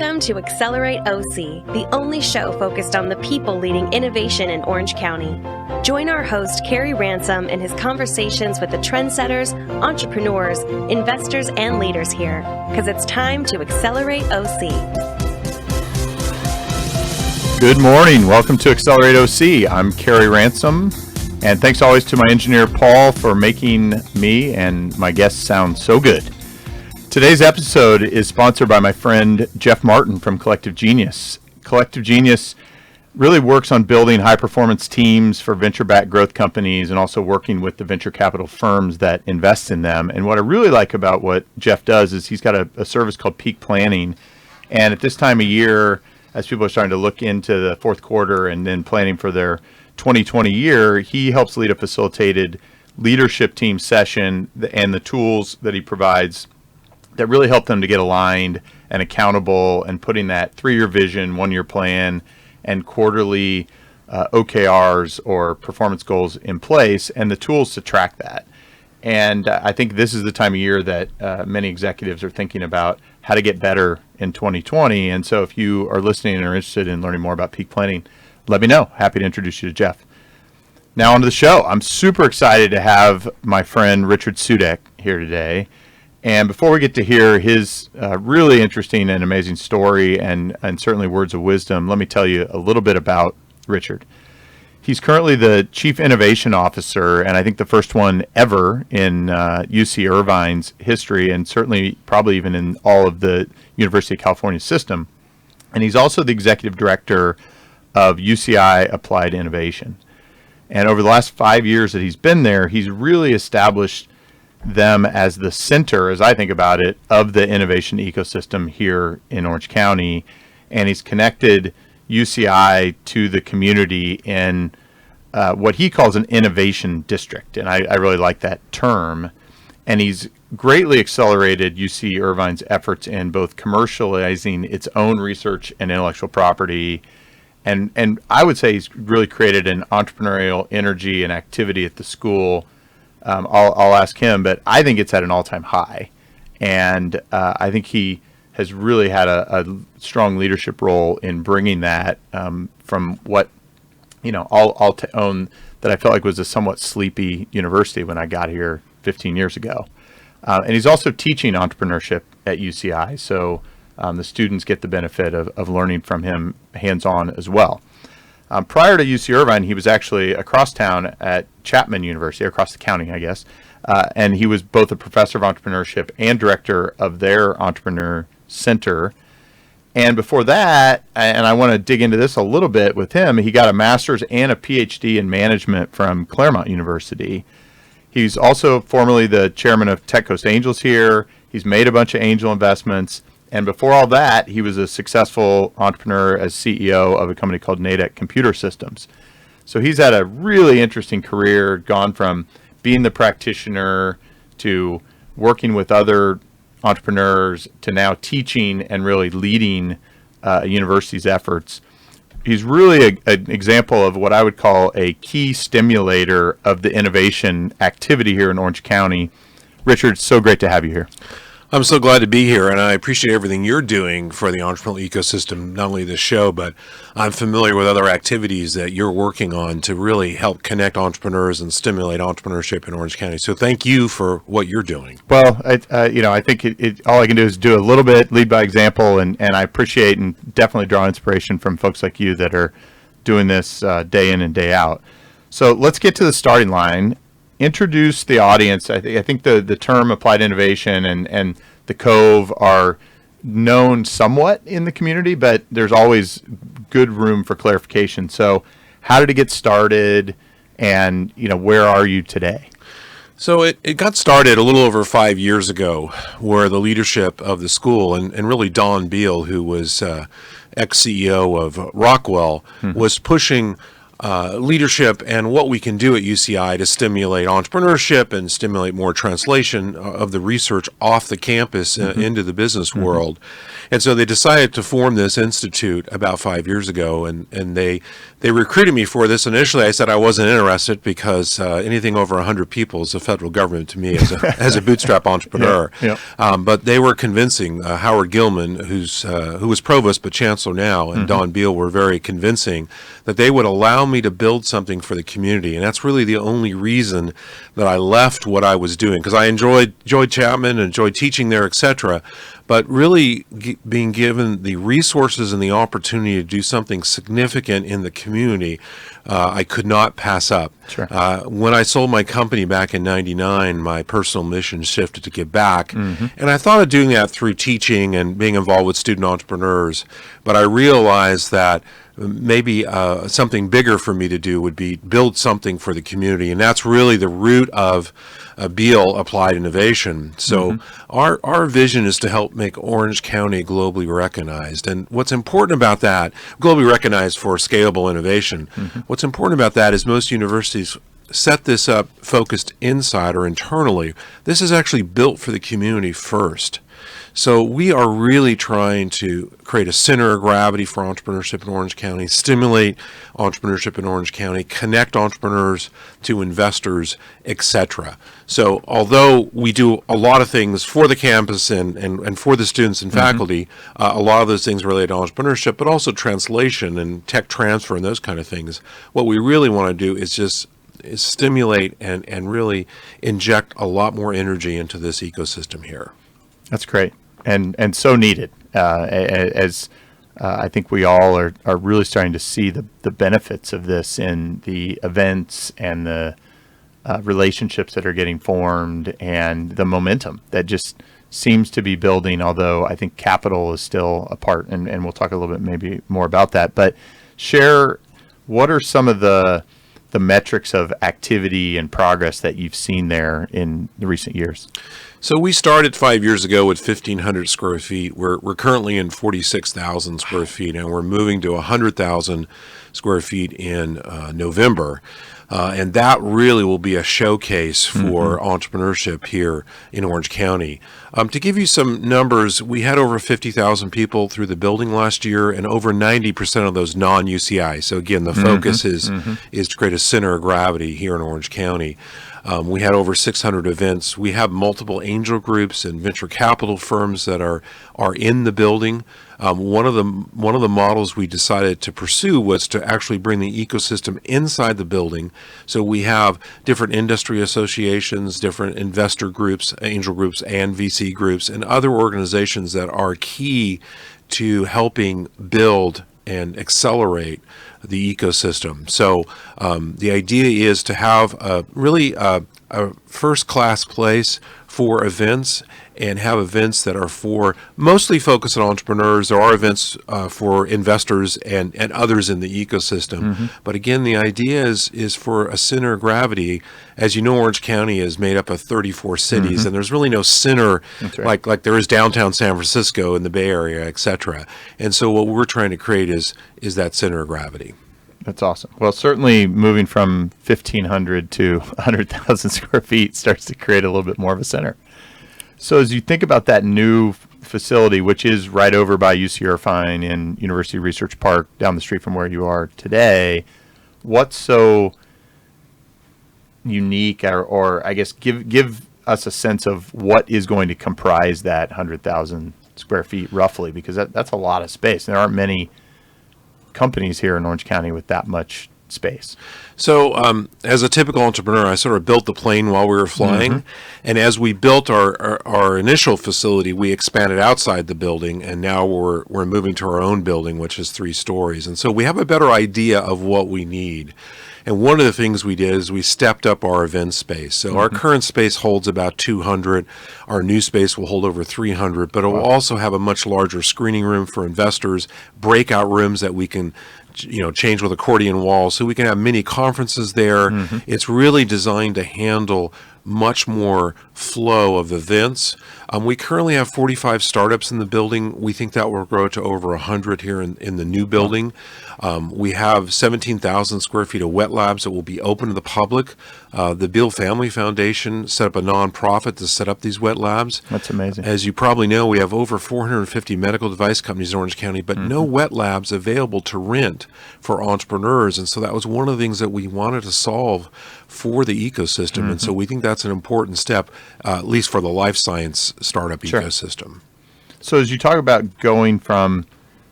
Welcome to Accelerate OC, the only show focused on the people leading innovation in Orange County. Join our host, Kerry Ransom, in his conversations with the trendsetters, entrepreneurs, investors, and leaders here, because it's time to Accelerate OC. Good morning. Welcome to Accelerate OC. I'm Kerry Ransom, and thanks always to my engineer, Paul, for making me and my guests sound so good. Today's episode is sponsored by my friend Jeff Martin from Collective Genius. Collective Genius really works on building high-performance teams for venture-backed growth companies and also working with the venture capital firms that invest in them. And what I really like about what Jeff does is he's got a service called Peak Planning. And at this time of year, as people are starting to look into the fourth quarter and then planning for their 2020 year, he helps lead a facilitated leadership team session and the tools that he provides that really help them to get aligned and accountable and putting that 3-year vision, 1-year plan, and quarterly OKRs or performance goals in place and the tools to track that. And I think this is the time of year that many executives are thinking about how to get better in 2020. And so if you are listening and are interested in learning more about peak planning, let me know. Happy to introduce you to Jeff. Now onto the show. I'm super excited to have my friend Richard Sudek here today. And before we get to hear his really interesting and amazing story and certainly words of wisdom, let me tell you a little bit about Richard. He's currently the Chief Innovation Officer, and I think the first one ever in UC Irvine's history, and certainly probably even in all of the University of California system. And he's also the Executive Director of UCI Applied Innovation. And over the last 5 years that he's been there, he's really established them as the center, as I think about it, of the innovation ecosystem here in Orange County. And he's connected UCI to the community in what he calls an innovation district. And I really like that term. And he's greatly accelerated UC Irvine's efforts in both commercializing its own research and intellectual property. And I would say he's really created an entrepreneurial energy and activity at the school. I'll ask him, but I think it's at an all-time high. And I think he has really had a strong leadership role in bringing that from what, I'll own that I felt like was a somewhat sleepy university when I got here 15 years ago. And he's also teaching entrepreneurship at UCI, so the students get the benefit of learning from him hands-on as well. Prior to UC Irvine, he was actually across town at Chapman University, across the county, I guess, and he was both a professor of entrepreneurship and director of their entrepreneur center. And before that, and I want to dig into this a little bit with him, he got a master's and a PhD in management from Claremont University. He's also formerly the chairman of Tech Coast Angels here. He's made a bunch of angel investments. And before all that, he was a successful entrepreneur as CEO of a company called Natick Computer Systems. So he's had a really interesting career, gone from being the practitioner to working with other entrepreneurs to now teaching and really leading a university's efforts. He's really an example of what I would call a key stimulator of the innovation activity here in Orange County. Richard, so great to have you here. I'm so glad to be here, and I appreciate everything you're doing for the entrepreneurial ecosystem, not only this show, but I'm familiar with other activities that you're working on to really help connect entrepreneurs and stimulate entrepreneurship in Orange County. So thank you for what you're doing. Well, I think all I can do is do a little bit, lead by example, and I appreciate and definitely draw inspiration from folks like you that are doing this day in and day out. So let's get to the starting line. Introduce the audience. I think the term applied innovation and the Cove are known somewhat in the community, but there's always good room for clarification. So how did it get started, and where are you today? So it got started a little over 5 years ago, where the leadership of the school and really Don Beal, who was ex-CEO of Rockwell, was pushing leadership and what we can do at UCI to stimulate entrepreneurship and stimulate more translation of the research off the campus into the business world. And so they decided to form this institute about 5 years ago, and they recruited me for this. Initially, I said I wasn't interested because anything over 100 people is the federal government to me as a bootstrap entrepreneur. But they were convincing. Howard Gilman, who was provost but chancellor now, and Don Beal were very convincing that they would allow me to build something for the community. And that's really the only reason that I left what I was doing, because I enjoyed Chapman, enjoyed teaching there, etc. But really being given the resources and the opportunity to do something significant in the community, I could not pass up. Sure. When I sold my company back in '99, my personal mission shifted to give back. And I thought of doing that through teaching and being involved with student entrepreneurs. But I realized that maybe something bigger for me to do would be build something for the community. And that's really the root of Beal Applied Innovation. So our vision is to help make Orange County globally recognized. And what's important about that, globally recognized for scalable innovation, what's important about that is most universities set this up focused inside or internally. This is actually built for the community first. So we are really trying to create a center of gravity for entrepreneurship in Orange County, stimulate entrepreneurship in Orange County, connect entrepreneurs to investors, etc. So although we do a lot of things for the campus and for the students and faculty, a lot of those things relate to entrepreneurship, but also translation and tech transfer and those kind of things, what we really want to do is stimulate and really inject a lot more energy into this ecosystem here. That's great, and so needed. As I think we all are really starting to see the benefits of this in the events and the relationships that are getting formed and the momentum that just seems to be building. Although I think capital is still a part, and we'll talk a little bit maybe more about that. But share, what are some of the metrics of activity and progress that you've seen there in the recent years? So we started 5 years ago with 1,500 square feet. We're currently in 46,000 square feet, and we're moving to 100,000 square feet in November. And that really will be a showcase for entrepreneurship here in Orange County. To give you some numbers, we had over 50,000 people through the building last year, and over 90% of those non-UCI. So again, the focus is to create a center of gravity here in Orange County. We had over 600 events. We have multiple angel groups and venture capital firms that are in the building. One of the models we decided to pursue was to actually bring the ecosystem inside the building. So we have different industry associations, different investor groups, angel groups, and VC groups, and other organizations that are key to helping build and accelerate the ecosystem. So the idea is to have a first-class place for events, and have events that are mostly focused on entrepreneurs. There are events for investors and others in the ecosystem. But again, the idea is for a center of gravity. As you know, Orange County is made up of 34 cities, and there's really no center like there is downtown San Francisco in the Bay Area, etc. And so what we're trying to create is that center of gravity. That's awesome. Well, certainly moving from 1,500 to 100,000 square feet starts to create a little bit more of a center. So as you think about that new facility, which is right over by UC Irvine in University Research Park, down the street from where you are today, what's so unique, or I guess give us a sense of what is going to comprise that 100,000 square feet roughly, because that's a lot of space. There aren't many companies here in Orange County with that much space. So as a typical entrepreneur, I sort of built the plane while we were flying. And as we built our initial facility, we expanded outside the building, and now we're moving to our own building, which is 3 stories. And so we have a better idea of what we need. And one of the things we did is we stepped up our event space. So our current space holds about 200. Our new space will hold over 300, but it will also have a much larger screening room for investors, breakout rooms that we can change with accordion walls, so we can have mini conferences there. It's really designed to handle much more flow of events. We currently have 45 startups in the building. We think that will grow to over 100 here in the new building. We have 17,000 square feet of wet labs that will be open to the public. The Beal Family Foundation set up a nonprofit to set up these wet labs. That's amazing. As you probably know, we have over 450 medical device companies in Orange County, but no wet labs available to rent for entrepreneurs. And so that was one of the things that we wanted to solve for the ecosystem. And so we think that's an important step, at least for the life science startup ecosystem. So as you talk about going from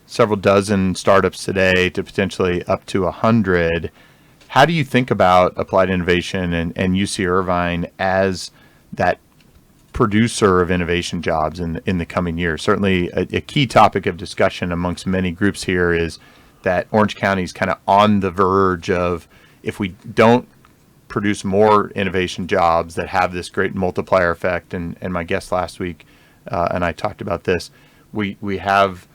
several dozen startups today to potentially up to 100, how do you think about applied innovation and UC Irvine as that producer of innovation jobs in the coming years? Certainly a key topic of discussion amongst many groups here is that Orange County is kind of on the verge of, if we don't produce more innovation jobs that have this great multiplier effect, and my guest last week and I talked about this, we have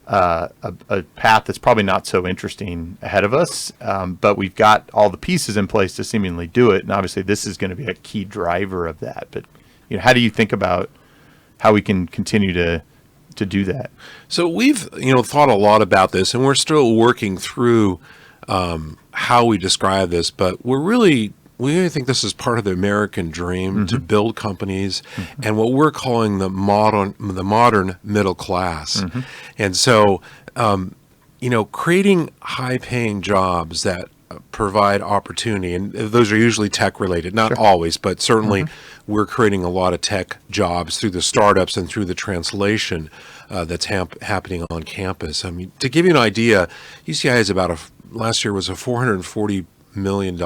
a path that's probably not so interesting ahead of us, but we've got all the pieces in place to seemingly do it, and obviously this is going to be a key driver of that. But how do you think about how we can continue to do that? So we've thought a lot about this, and we're still working through how we describe this, but we really think this is part of the American dream to build companies and what we're calling the modern middle class. And so, creating high-paying jobs that provide opportunity, and those are usually tech-related, not always, but certainly we're creating a lot of tech jobs through the startups and through the translation that's happening on campus. I mean, to give you an idea, UCI is last year was a $440 million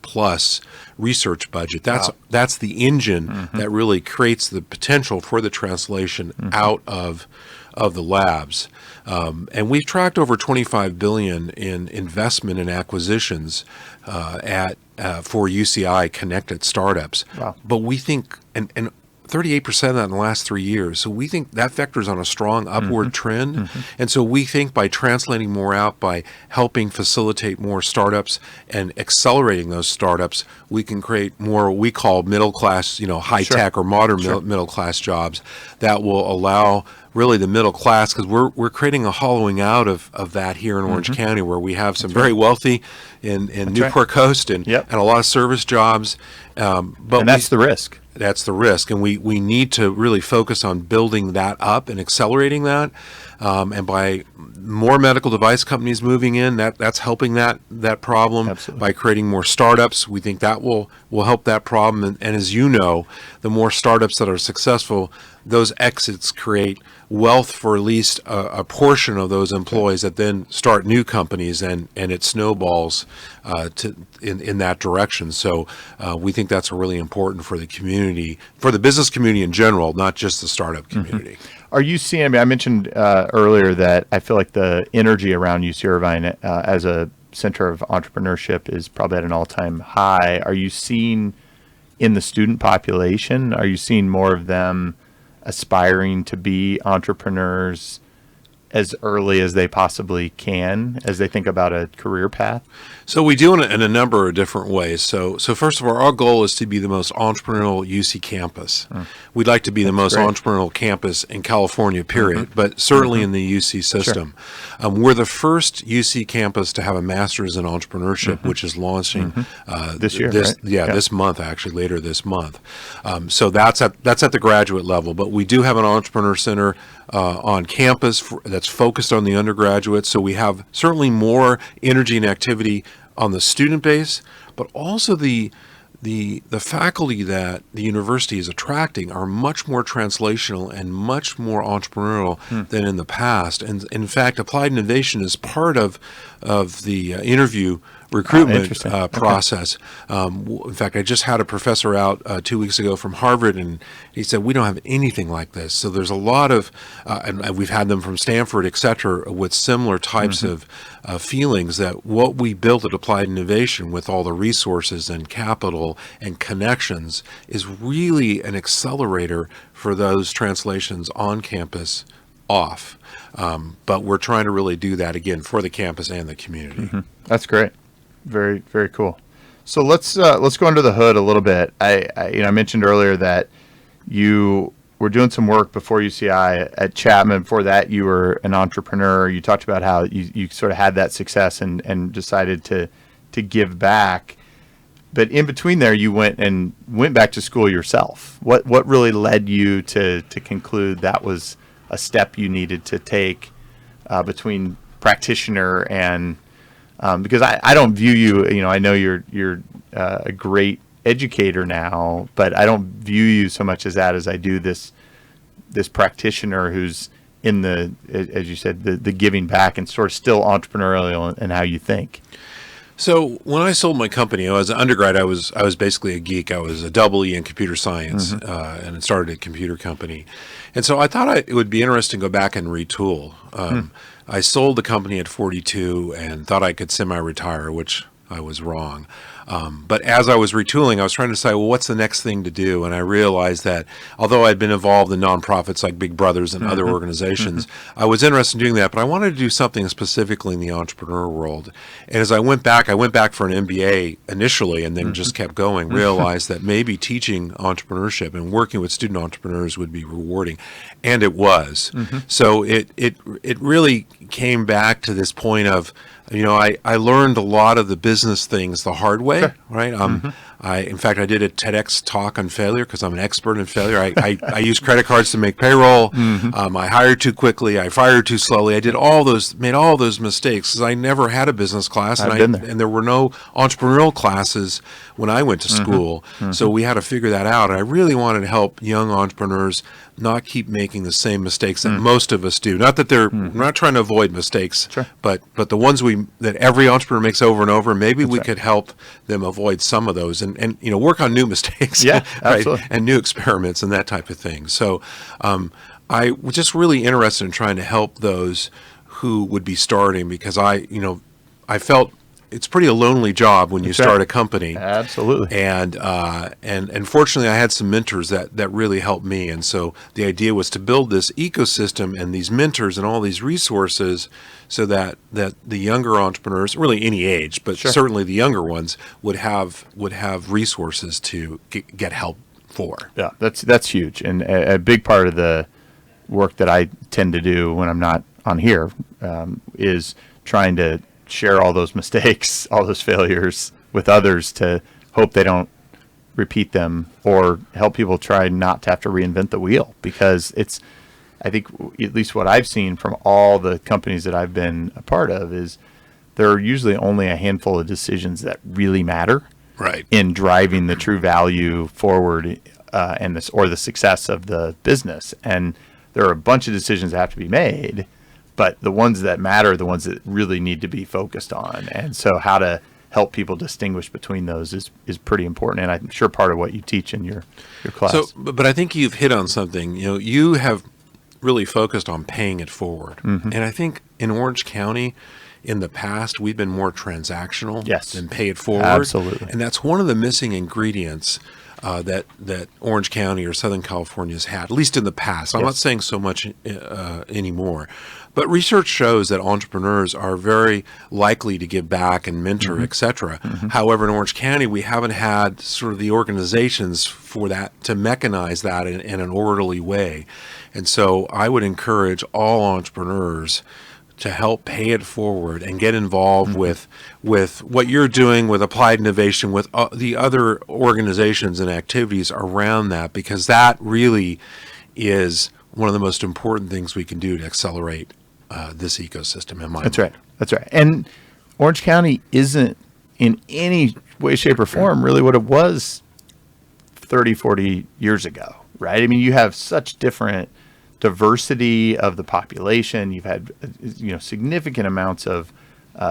plus research budget. That's the engine that really creates the potential for the translation out of the labs. And we've tracked over $25 billion in investment and acquisitions for UCI connected startups. Wow. But we think, and 38% of that in the last 3 years. So we think that vector's on a strong upward trend. And so we think by translating more out, by helping facilitate more startups and accelerating those startups, we can create more what we call middle class, high tech or modern middle class jobs that will allow really the middle class, because we're creating a hollowing out of that here in Orange County, where we have some very wealthy in Newport Coast and a lot of service jobs. But that's the risk. That's the risk, and we need to really focus on building that up and accelerating that. And by more medical device companies moving in, that's helping that problem. Absolutely. By creating more startups, we think that will help that problem. And as you know, the more startups that are successful, those exits create wealth for at least a portion of those employees that then start new companies, and it snowballs in that direction. So we think that's really important for the community, for the business community in general, not just the startup community. Are you seeing, I mentioned earlier that I feel like the energy around UC Irvine as a center of entrepreneurship is probably at an all-time high. Are you seeing in the student population, are you seeing more of them aspiring to be entrepreneurs as early as they possibly can as they think about a career path? So we do in a number of different ways. So first of all, our goal is to be the most entrepreneurial UC campus. We'd like to be the most entrepreneurial campus in California, period, but certainly in the UC system. We're the first UC campus to have a master's in entrepreneurship, which is launching this year. This month, actually, later this month. So that's at the graduate level, but we do have an entrepreneur center on campus that's focused on the undergraduates. So we have certainly more energy and activity on the student base, but also the faculty that the university is attracting are much more translational and much more entrepreneurial than in the past. And in fact, applied innovation is part of the interview recruitment process. In fact, I just had a professor out 2 weeks ago from Harvard, and he said, we don't have anything like this. So there's a lot of, and we've had them from Stanford, et cetera, with similar types of feelings that what we built at Applied Innovation with all the resources and capital and connections is really an accelerator for those translations on campus, off. But we're trying to really do that, again, for the campus and the community. That's great. Very, very cool. So let's go under the hood a little bit. I mentioned earlier that you were doing some work before UCI at Chapman. Before that, you were an entrepreneur. You talked about how you sort of had that success and decided to give back. But in between there, you went back to school yourself. What really led you to conclude that was a step you needed to take between practitioner and because I don't view you, I know you're a great educator now, but I don't view you so much as that as I do this practitioner who's in the, as you said, the giving back and sort of still entrepreneurial in how you think. So when I sold my company, as an undergrad, I was basically a geek. I was a double E in computer science, and started a computer company. And so I thought it would be interesting to go back and retool. I sold the company at 42 and thought I could semi-retire, which I was wrong. But as I was retooling, I was trying to decide, well, what's the next thing to do? And I realized that although I'd been involved in nonprofits like Big Brothers and other organizations, I was interested in doing that, but I wanted to do something specifically in the entrepreneur world. And as I went back for an MBA initially and then just kept going, realized that maybe teaching entrepreneurship and working with student entrepreneurs would be rewarding. And it was. So it really came back to this point of, I learned a lot of the business things the hard way, right? In fact, I did a TEDx talk on failure because I'm an expert in failure. I use credit cards to make payroll. I hired too quickly. I fired too slowly. I made all those mistakes because I never had a business class, and there were no entrepreneurial classes when I went to school. So we had to figure that out. And I really wanted to help young entrepreneurs not keep making the same mistakes that most of us do. Not that we're not trying to avoid mistakes, but the ones that every entrepreneur makes over and over. Maybe we could help them avoid some of those and work on new mistakes, right? And new experiments and that type of thing. So I was just really interested in trying to help those who would be starting because I felt it's pretty a lonely job when you start a company. Absolutely. And fortunately, I had some mentors that really helped me. And so the idea was to build this ecosystem and these mentors and all these resources so that the younger entrepreneurs, really any age, but certainly the younger ones, would have resources to get help for. Yeah, that's huge. And a big part of the work that I tend to do when I'm not on here is trying to share all those mistakes, all those failures with others to hope they don't repeat them or help people try not to have to reinvent the wheel because I think at least what I've seen from all the companies that I've been a part of is there are usually only a handful of decisions that really matter in driving the true value forward and the success of the business. And there are a bunch of decisions that have to be made, but the ones that matter are the ones that really need to be focused on. And so how to help people distinguish between those is pretty important. And I'm sure part of what you teach in your class. So, but I think you've hit on something. You have really focused on paying it forward. And I think in Orange County, in the past, we've been more transactional than pay it forward. Absolutely. And that's one of the missing ingredients that Orange County or Southern California has had, at least in the past. I'm not saying so much anymore. But research shows that entrepreneurs are very likely to give back and mentor, et cetera. However, in Orange County, we haven't had sort of the organizations for that to mechanize that in an orderly way. And so I would encourage all entrepreneurs to help pay it forward and get involved with what you're doing with Applied Innovation, with the other organizations and activities around that, because that really is one of the most important things we can do to accelerate this ecosystem in my mind. That's right. And Orange County isn't in any way, shape, or form really what it was 30, 40 years ago, right? I mean, you have such different diversity of the population. You've had significant amounts of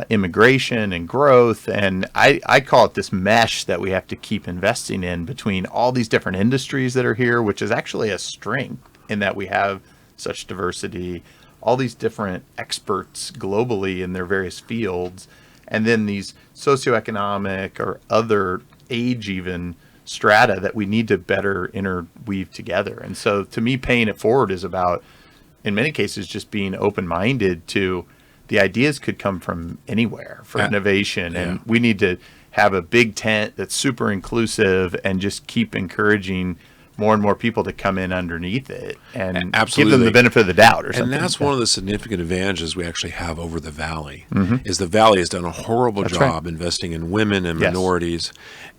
immigration and growth, and I call it this mesh that we have to keep investing in between all these different industries that are here, which is actually a strength in that we have such diversity, all these different experts globally in their various fields, and then these socioeconomic or other age even strata that we need to better interweave together. And so to me, paying it forward is about, in many cases, just being open-minded to the ideas could come from anywhere for innovation. And we need to have a big tent that's super inclusive and just keep encouraging more and more people to come in underneath it and Absolutely. give them the benefit of the doubt or something. And that's one of the significant advantages we actually have over the Valley, is the Valley has done a horrible job investing in women and minorities.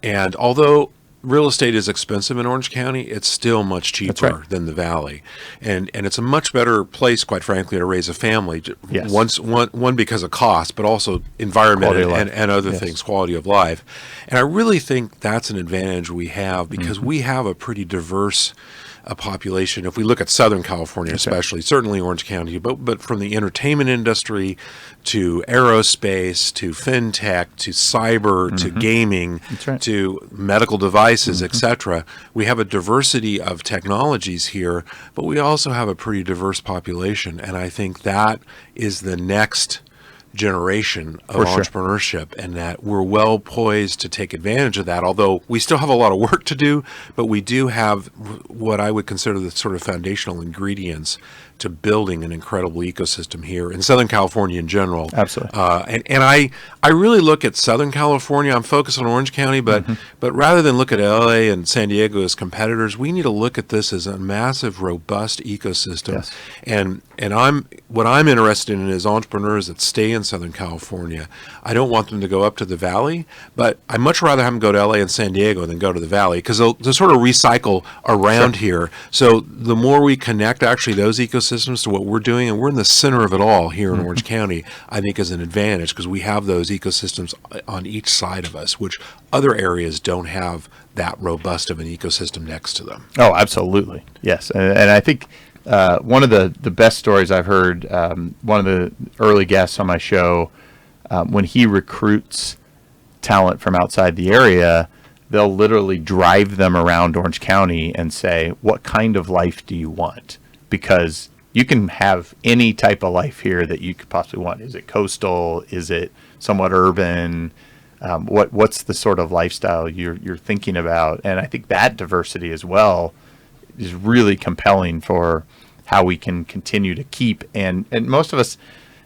And although real estate is expensive in Orange County, it's still much cheaper than the Valley. And it's a much better place, quite frankly, to raise a family. One because of cost, but also environment and other things, quality of life. And I really think that's an advantage we have because we have a pretty diverse population. If we look at Southern California, especially, certainly Orange County, but from the entertainment industry to aerospace to fintech to cyber to gaming to medical devices, etc. We have a diversity of technologies here, but we also have a pretty diverse population, and I think that is the next generation of entrepreneurship, and that we're well poised to take advantage of that, although we still have a lot of work to do, but we do have what I would consider the sort of foundational ingredients to building an incredible ecosystem here in Southern California in general. Absolutely. And I really look at Southern California. I'm focused on Orange County, but rather than look at LA and San Diego as competitors, we need to look at this as a massive, robust ecosystem. And what I'm interested in is entrepreneurs that stay in Southern California. I don't want them to go up to the Valley, but I'd much rather have them go to LA and San Diego than go to the Valley, because they'll sort of recycle around here. So the more we connect actually those ecosystems to what we're doing, and we're in the center of it all here in Orange County, I think is an advantage, because we have those ecosystems on each side of us, which other areas don't have that robust of an ecosystem next to them. Oh, absolutely. Yes. And I think one of the best stories I've heard, one of the early guests on my show, when he recruits talent from outside the area, they'll literally drive them around Orange County and say, what kind of life do you want? Because you can have any type of life here that you could possibly want. Is it coastal? Is it somewhat urban? What's the sort of lifestyle you're thinking about? And I think that diversity as well is really compelling for how we can continue to keep. And most of us,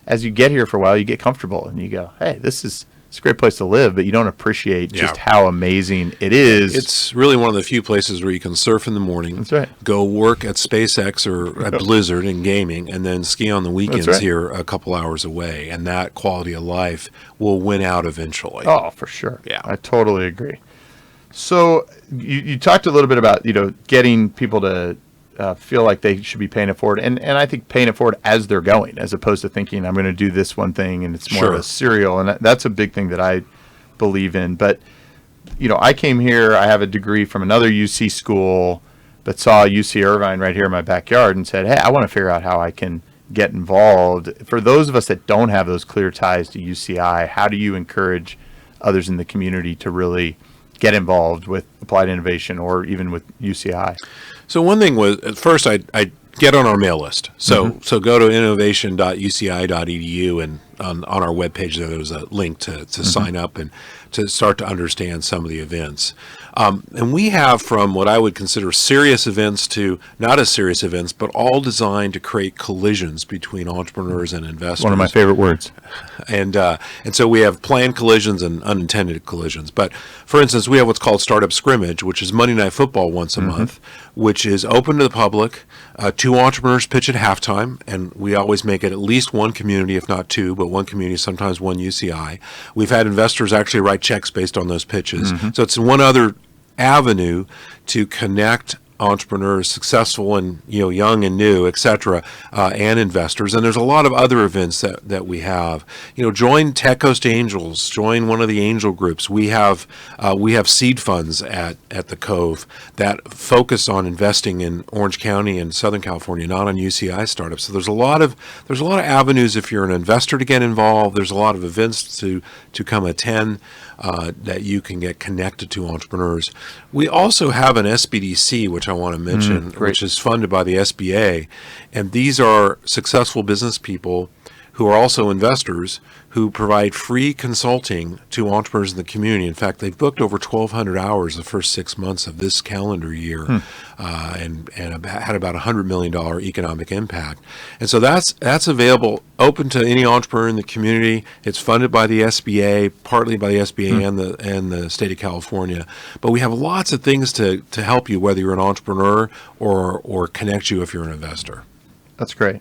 as you get here for a while, you get comfortable and you go, hey, it's a great place to live, but you don't appreciate just how amazing it is. It's really one of the few places where you can surf in the morning, go work at SpaceX or at Blizzard in gaming, and then ski on the weekends here a couple hours away. And that quality of life will win out eventually. Oh, for sure. Yeah. I totally agree. So you talked a little bit about, getting people to feel like they should be paying it forward. And I think paying it forward as they're going, as opposed to thinking I'm going to do this one thing and it's more of a serial. And that's a big thing that I believe in. But, I came here, I have a degree from another UC school, but saw UC Irvine right here in my backyard and said, hey, I want to figure out how I can get involved. For those of us that don't have those clear ties to UCI, how do you encourage others in the community to really get involved with applied innovation or even with UCI? So one thing was, at first I get on our mail list. So go to innovation.uci.edu, and on our webpage there was a link to sign up and to start to understand some of the events. And we have from what I would consider serious events to not as serious events, but all designed to create collisions between entrepreneurs and investors. One of my favorite words. And so we have planned collisions and unintended collisions. But for instance, we have what's called Startup Scrimmage, which is Monday Night Football once a month, which is open to the public. Two entrepreneurs pitch at halftime, and we always make it at least one community, if not two, but one community, sometimes one UCI. We've had investors actually write checks based on those pitches. So it's one other avenue to connect entrepreneurs, successful and young and new, etc., and investors. And there's a lot of other events that we have. Join Tech Coast Angels. Join one of the angel groups. We have seed funds at the Cove that focus on investing in Orange County and Southern California, not on UCI startups. So there's a lot of avenues if you're an investor to get involved. There's a lot of events to come attend that you can get connected to entrepreneurs. We also have an SBDC, which I want to mention, which is funded by the SBA. And these are successful business people who are also investors who provide free consulting to entrepreneurs in the community. In fact, they've booked over 1,200 hours the first 6 months of this calendar year, and had about $100 million economic impact. And so that's available, open to any entrepreneur in the community. It's funded by the SBA, partly by the SBA and the state of California. But we have lots of things to help you, whether you're an entrepreneur or connect you if you're an investor. That's great.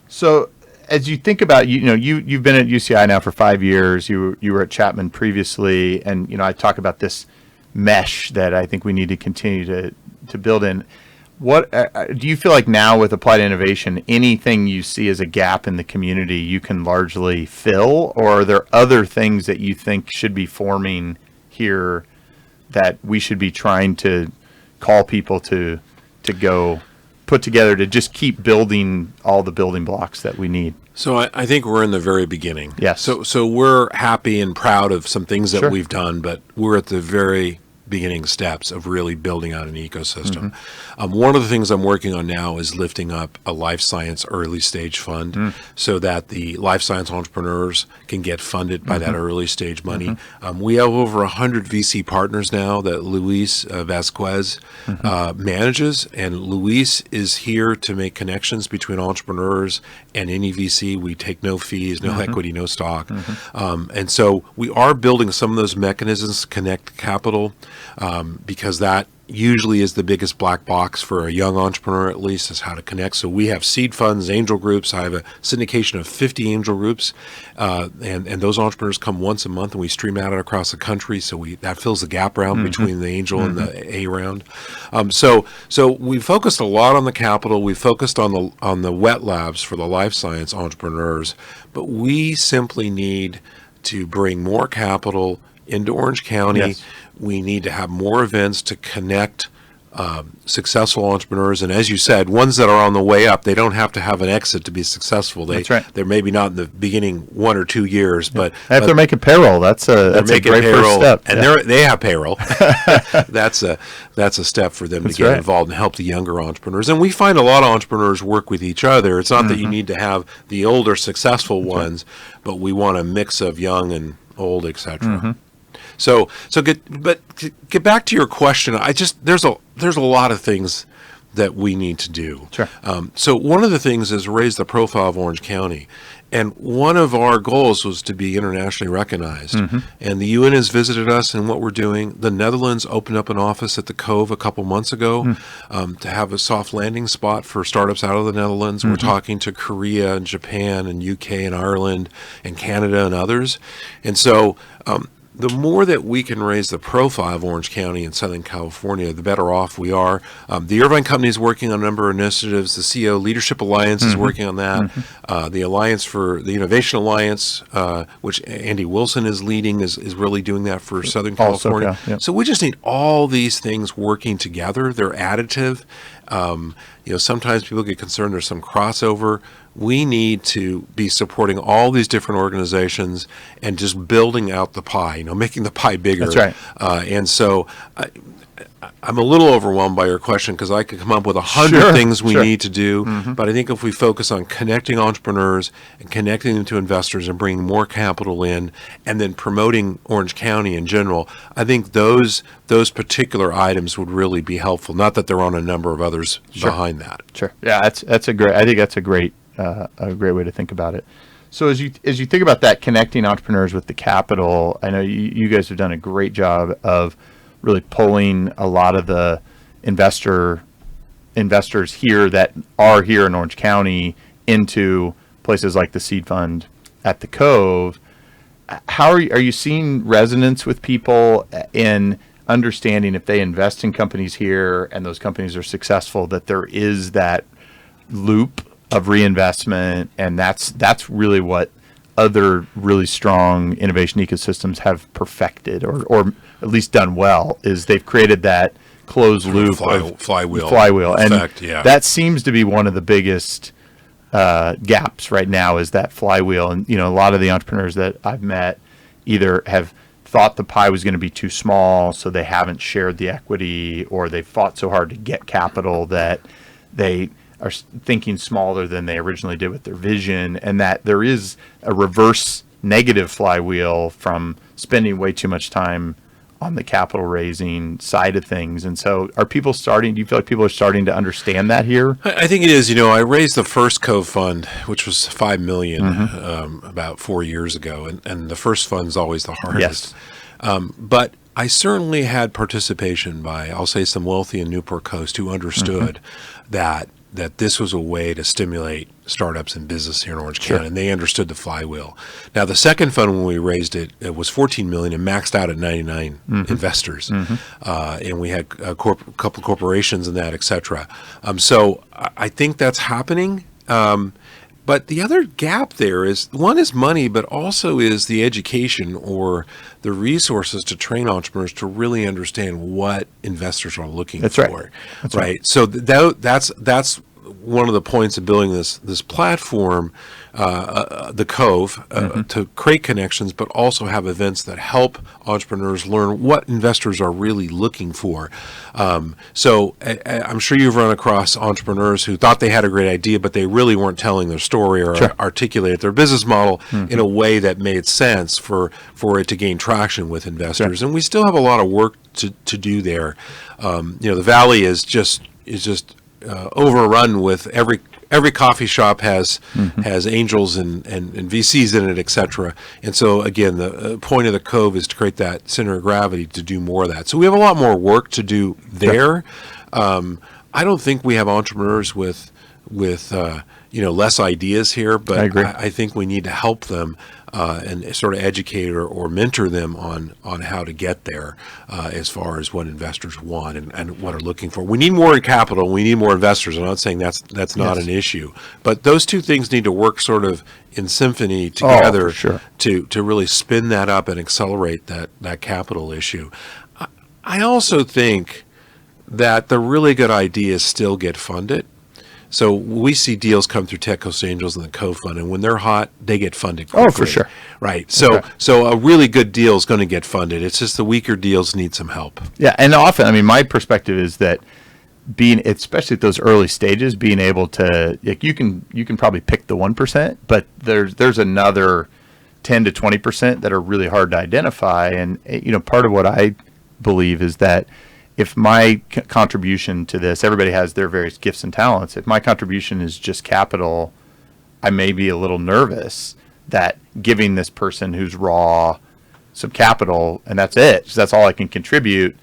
So as you think about, you've been at UCI now for 5 years. You were at Chapman previously, and I talk about this mesh that I think we need to continue to build in. What do you feel like now with applied innovation, anything you see as a gap in the community you can largely fill, or are there other things that you think should be forming here that we should be trying to call people to go put together to just keep building all the building blocks that we need? So I think we're in the very beginning. Yes. So we're happy and proud of some things that Sure. we've done, but we're at the very beginning steps of really building out an ecosystem. One of the things I'm working on now is lifting up a life science early stage fund so that the life science entrepreneurs can get funded by that early stage money. We have over 100 VC partners now that Luis Vasquez manages, and Luis is here to make connections between entrepreneurs and any VC. We take no fees, no equity, no stock. And so we are building some of those mechanisms to connect capital, because that usually is the biggest black box for a young entrepreneur, at least, is how to connect. So we have seed funds, angel groups. I have a syndication of 50 angel groups, and those entrepreneurs come once a month, and we stream out it across the country. So that fills the gap round between the angel and the A round. So we focused a lot on the capital. We focused on the wet labs for the life science entrepreneurs, but we simply need to bring more capital into Orange County. Yes. We need to have more events to connect successful entrepreneurs. And as you said, ones that are on the way up, they don't have to have an exit to be successful. That's right. They're maybe not in the beginning 1 or 2 years, but And if they're making payroll, that's a great first step. And they have payroll. That's a step for them to get involved and help the younger entrepreneurs. And we find a lot of entrepreneurs work with each other. It's not that you need to have the older successful ones, but we want a mix of young and old, etc. So get back to your question. There's a lot of things that we need to do. Sure. So one of the things is raise the profile of Orange County. And one of our goals was to be internationally recognized. And the UN has visited us in what we're doing. The Netherlands opened up an office at the Cove a couple months ago to have a soft landing spot for startups out of the Netherlands. We're talking to Korea and Japan and UK and Ireland and Canada and others. And so the more that we can raise the profile of Orange County and Southern California, the better off we are. The Irvine Company is working on a number of initiatives. The CEO Leadership Alliance is working on that. The Alliance for the Innovation Alliance, which Andy Wilson is leading, is really doing that for Southern California. So we just need all these things working together. They're additive. Sometimes people get concerned there's some crossover. We need to be supporting all these different organizations and just building out the pie, making the pie bigger. That's right. And so I'm a little overwhelmed by your question because I could come up with 100 things we need to do. But I think if we focus on connecting entrepreneurs and connecting them to investors and bringing more capital in and then promoting Orange County in general, I think those particular items would really be helpful. Not that there aren't a number of others behind that. Sure. Yeah, I think that's a great way to think about it. So as you think about that, connecting entrepreneurs with the capital, I know you guys have done a great job of really pulling a lot of the investors here that are here in Orange County into places like the seed fund at the Cove. How are you seeing resonance with people in understanding if they invest in companies here and those companies are successful, that there is that loop of reinvestment, and that's really what other really strong innovation ecosystems have perfected or at least done well, is they've created that closed loop flywheel effect, and that seems to be one of the biggest gaps right now, is that flywheel. And a lot of the entrepreneurs that I've met either have thought the pie was going to be too small, so they haven't shared the equity, or they fought so hard to get capital that they are thinking smaller than they originally did with their vision, and that there is a reverse negative flywheel from spending way too much time on the capital raising side of things. And so do you feel like people are starting to understand that here? I think it is. I raised the first Cove fund, which was $5 million about 4 years ago. And the first fund's always the hardest. Yes. But I certainly had participation by, I'll say, some wealthy in Newport Coast who understood that this was a way to stimulate startups and business here in Orange County, and they understood the flywheel. Now, the second fund, when we raised it, it was $14 million and maxed out at 99 investors, and we had a couple corporations in that, et cetera. So I think that's happening. But the other gap there is, one is money, but also is the education or the resources to train entrepreneurs to really understand what investors are looking for. That's right. So that's one of the points of building this platform, the Cove, to create connections, but also have events that help entrepreneurs learn what investors are really looking for. So I'm sure you've run across entrepreneurs who thought they had a great idea, but they really weren't telling their story or articulated their business model in a way that made sense for it to gain traction with investors. And we still have a lot of work to do there. The Valley is just overrun with every coffee shop has angels and VCs in it, et cetera. And so again, the point of the Cove is to create that center of gravity to do more of that. So we have a lot more work to do there. I don't think we have entrepreneurs with less ideas here, but I agree. I think we need to help them and sort of educate or mentor them on how to get there as far as what investors want and what are looking for. We need more capital. We need more investors. I'm not saying that's not an issue, but those two things need to work sort of in symphony together to really spin that up and accelerate that capital issue. I also think that the really good ideas still get funded. So we see deals come through Tech Coast Angels and the Cove Fund, and when they're hot, they get funded quickly. Oh, for sure. Right. So a really good deal is going to get funded. It's just the weaker deals need some help. Yeah, and often, my perspective is that especially at those early stages, being able to, you can probably pick the 1%, but there's another 10 to 20% that are really hard to identify. And part of what I believe is that if my contribution to this, everybody has their various gifts and talents. If my contribution is just capital, I may be a little nervous that giving this person who's raw some capital and that's it, so that's all I can contribute,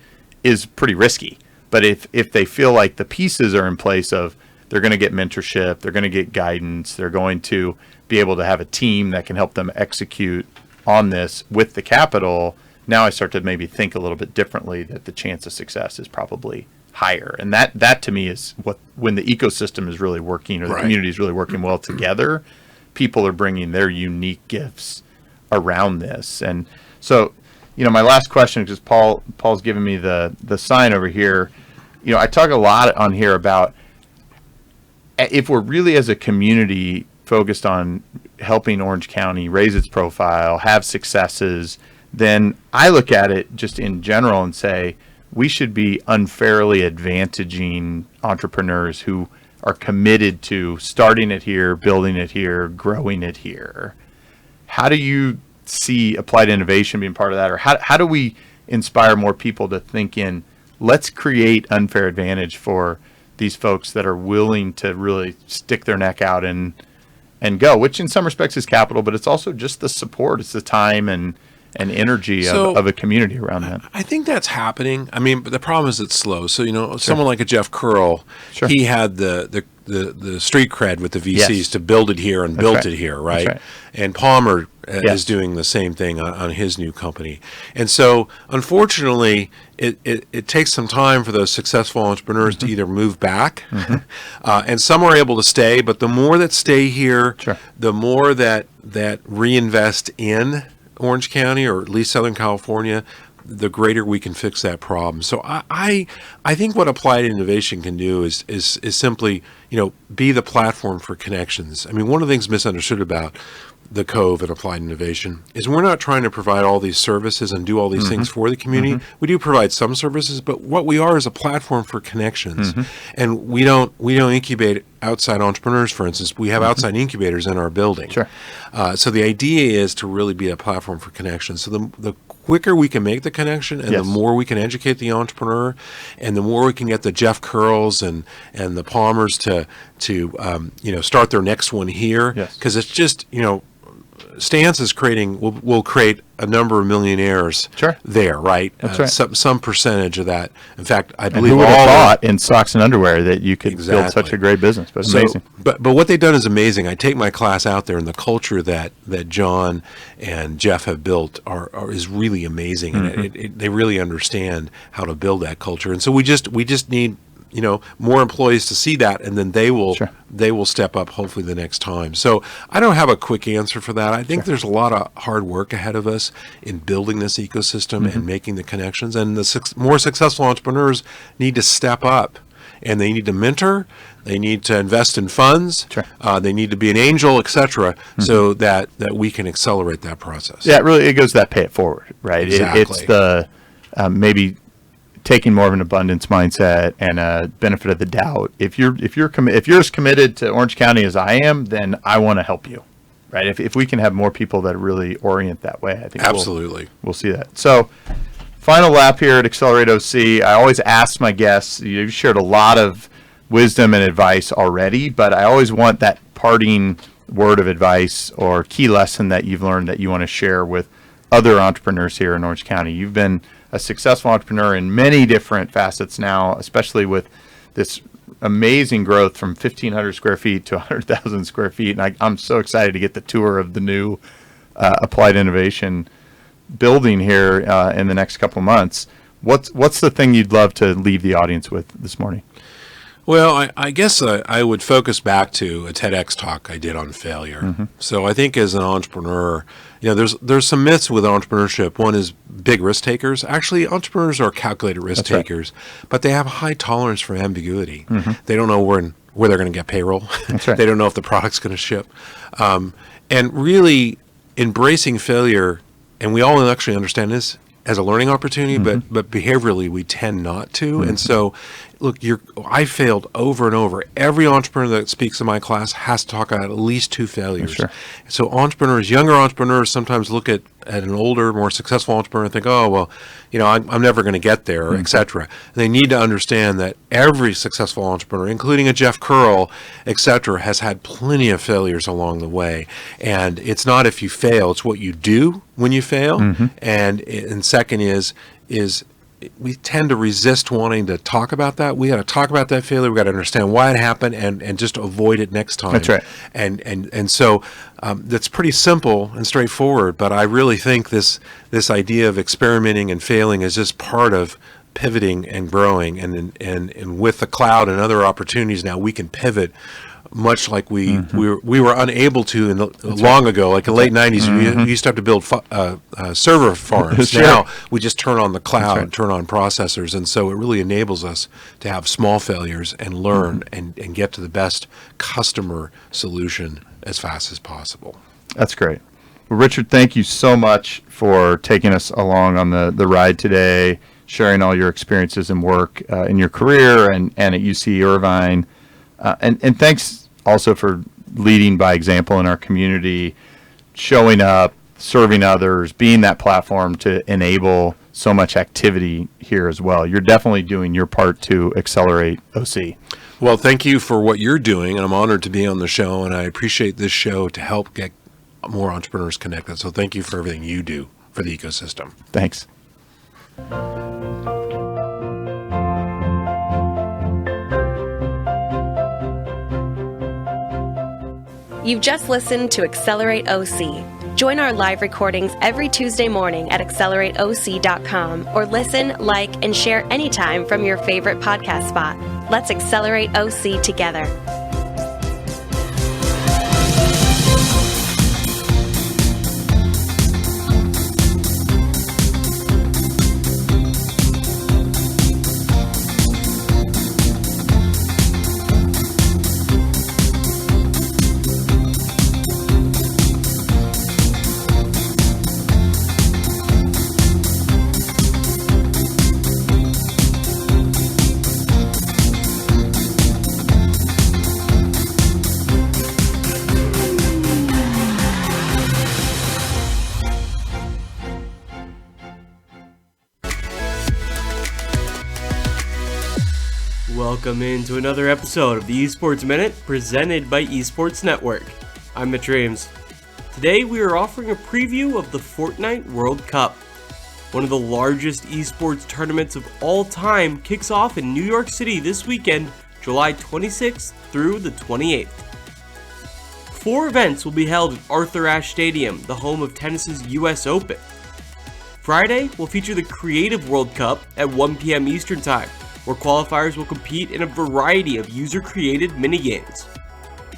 is pretty risky. But if they feel like the pieces are in place of they're going to get mentorship, they're going to get guidance, they're going to be able to have a team that can help them execute on this with the capital, now I start to maybe think a little bit differently, that the chance of success is probably higher. And that to me is when the ecosystem is really working, or the community is really working well together, people are bringing their unique gifts around this. And so, my last question, because Paul's giving me the sign over here, I talk a lot on here about if we're really as a community focused on helping Orange County raise its profile, have successes, then I look at it just in general and say we should be unfairly advantaging entrepreneurs who are committed to starting it here, building it here, growing it here. How do you see applied innovation being part of that? Or how do we inspire more people to think let's create unfair advantage for these folks that are willing to really stick their neck out and go, which in some respects is capital, but it's also just the support. It's the time and energy of a community around that. I think that's happening. But the problem is it's slow. So, someone like a Jeff Curl, he had the street cred with the VCs to build it here and built it here, right? That's right. And Palmer is doing the same thing on his new company. And so, unfortunately, it takes some time for those successful entrepreneurs to either move back, and some are able to stay, but the more that stay here, the more that reinvest in Orange County, or at least Southern California, the greater we can fix that problem. So I think what applied innovation can do is simply, be the platform for connections. I mean, one of the things misunderstood about the Cove and applied innovation is we're not trying to provide all these services and do all these things for the community. We do provide some services, but what we are is a platform for connections. And we don't incubate outside entrepreneurs, for instance. We have outside incubators in our building. Sure. So the idea is to really be a platform for connections. So the quicker we can make the connection, and the more we can educate the entrepreneur, and the more we can get the Jeff Curls and the Palmers to start their next one here, because it's just Stance is will create a number of millionaires there, right? That's right. Some percentage of that. In fact, I And believe who would have thought in socks and underwear that you could build such a great business? But it's amazing. But what they've done is amazing. I take my class out there, and the culture that John and Jeff have built is really amazing, and they really understand how to build that culture. And so we just need more employees to see that, and then they will step up hopefully the next time. So I don't have a quick answer for that. I think there's a lot of hard work ahead of us in building this ecosystem and making the connections. And the more successful entrepreneurs need to step up, and they need to mentor. They need to invest in funds. They need to be an angel, etc., so that we can accelerate that process. Yeah, it goes that pay it forward, right? Exactly. It's the maybe taking more of an abundance mindset and a benefit of the doubt. If you're as committed to Orange County as I am, then I want to help you, right? If we can have more people that really orient that way, I think absolutely we'll see that. So, final lap here at Accelerate OC. I always ask my guests. You've shared a lot of wisdom and advice already, but I always want that parting word of advice or key lesson that you've learned that you want to share with other entrepreneurs here in Orange County. You've been a successful entrepreneur in many different facets now, especially with this amazing growth from 1,500 square feet to 100,000 square feet. And I'm so excited to get the tour of the new Applied Innovation building here in the next couple of months. What's the thing you'd love to leave the audience with this morning? Well, I guess I would focus back to a TEDx talk I did on failure. So I think as an entrepreneur, there's some myths with entrepreneurship. One is big risk takers. Actually, entrepreneurs are calculated risk takers, but they have a high tolerance for ambiguity. They don't know where they're going to get payroll. They don't know if the product's going to ship. And really embracing failure, and we all actually understand this as a learning opportunity, but behaviorally we tend not to. And so, look, I failed over and over. Every entrepreneur that speaks in my class has to talk about at least 2 failures. So younger entrepreneurs sometimes look at an older, more successful entrepreneur and think, oh, well, I'm never going to get there, et cetera. They need to understand that every successful entrepreneur, including a Jeff Curl, et cetera, has had plenty of failures along the way. And it's not if you fail, it's what you do when you fail. And second is we tend to resist wanting to talk about that. We got to talk about that failure. We got to understand why it happened and just avoid it next time. That's right. And so that's pretty simple and straightforward. But I really think this idea of experimenting and failing is just part of pivoting and growing. And with the cloud and other opportunities now, we can pivot. Much like we were unable to long ago, like in the late 90s, we used to have to build server farms. Now we just turn on the cloud and turn on processors, and so it really enables us to have small failures and learn and get to the best customer solution as fast as possible. That's great. Well, Richard, thank you so much for taking us along on the ride today, sharing all your experiences and work in your career and at UC Irvine. And thanks also for leading by example in our community, showing up, serving others, being that platform to enable so much activity here as well. You're definitely doing your part to accelerate OC. Well, thank you for what you're doing, and I'm honored to be on the show, and I appreciate this show to help get more entrepreneurs connected. So thank you for everything you do for the ecosystem. Thanks. You've just listened to Accelerate OC. Join our live recordings every Tuesday morning at accelerateoc.com or listen, like, and share anytime from your favorite podcast spot. Let's accelerate OC together. Welcome into another episode of the Esports Minute presented by Esports Network. I'm Mitch Reams. Today we are offering a preview of the Fortnite World Cup. One of the largest esports tournaments of all time kicks off in New York City this weekend, July 26th through the 28th. 4 events will be held at Arthur Ashe Stadium, the home of tennis's US Open. Friday will feature the Creative World Cup at 1 p.m. Eastern Time, where qualifiers will compete in a variety of user-created minigames.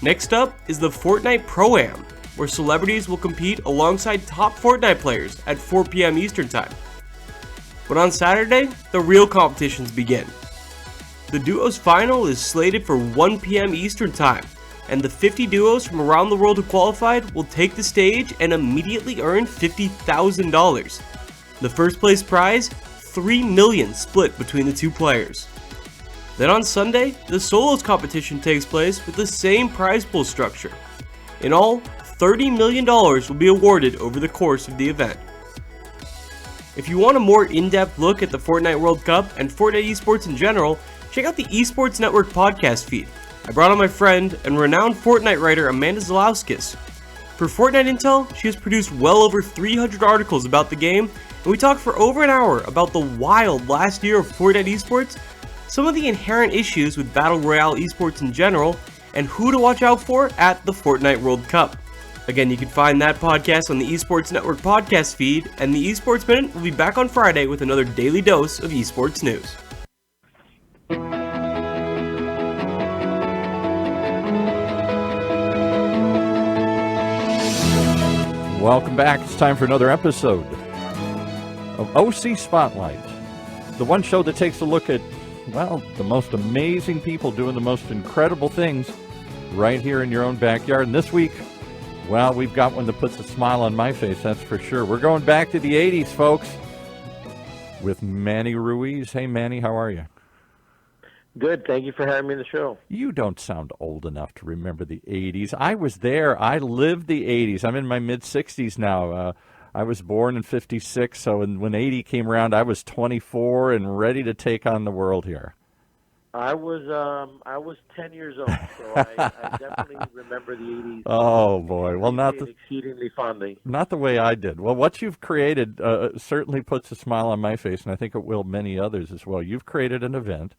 Next up is the Fortnite Pro-Am, where celebrities will compete alongside top Fortnite players at 4 p.m. Eastern Time. But on Saturday, the real competitions begin. The Duos Final is slated for 1 p.m. Eastern Time, and the 50 duos from around the world who qualified will take the stage and immediately earn $50,000. The first place prize, $3 million split between the 2 players. Then on Sunday, the Solos competition takes place with the same prize pool structure. In all, $30 million will be awarded over the course of the event. If you want a more in-depth look at the Fortnite World Cup and Fortnite esports in general, check out the Esports Network podcast feed. I brought on my friend and renowned Fortnite writer Amanda Zalauskis. For Fortnite Intel, she has produced well over 300 articles about the game, and we talked for over an hour about the wild last year of Fortnite esports, some of the inherent issues with Battle Royale esports in general, and who to watch out for at the Fortnite World Cup. Again, you can find that podcast on the Esports Network podcast feed, and the Esports Minute will be back on Friday with another daily dose of esports news. Welcome back. It's time for another episode of OC Spotlight, the one show that takes a look at, well, the most amazing people doing the most incredible things right here in your own backyard. And this week, well, we've got one that puts a smile on my face, that's for sure. We're going back to the 80s, folks, with Manny Ruiz. Hey, Manny, how are you? Good. Thank you for having me on the show. You don't sound old enough to remember the 80s. I was there. I lived the 80s. I'm in my mid-60s now. I was born in 56, so when 80 came around, I was 24 and ready to take on the world here. I was 10 years old, so I definitely remember the 80s. Oh, boy. Well, exceedingly fondly. Not the way I did. Well, what you've created certainly puts a smile on my face, and I think it will many others as well. You've created an event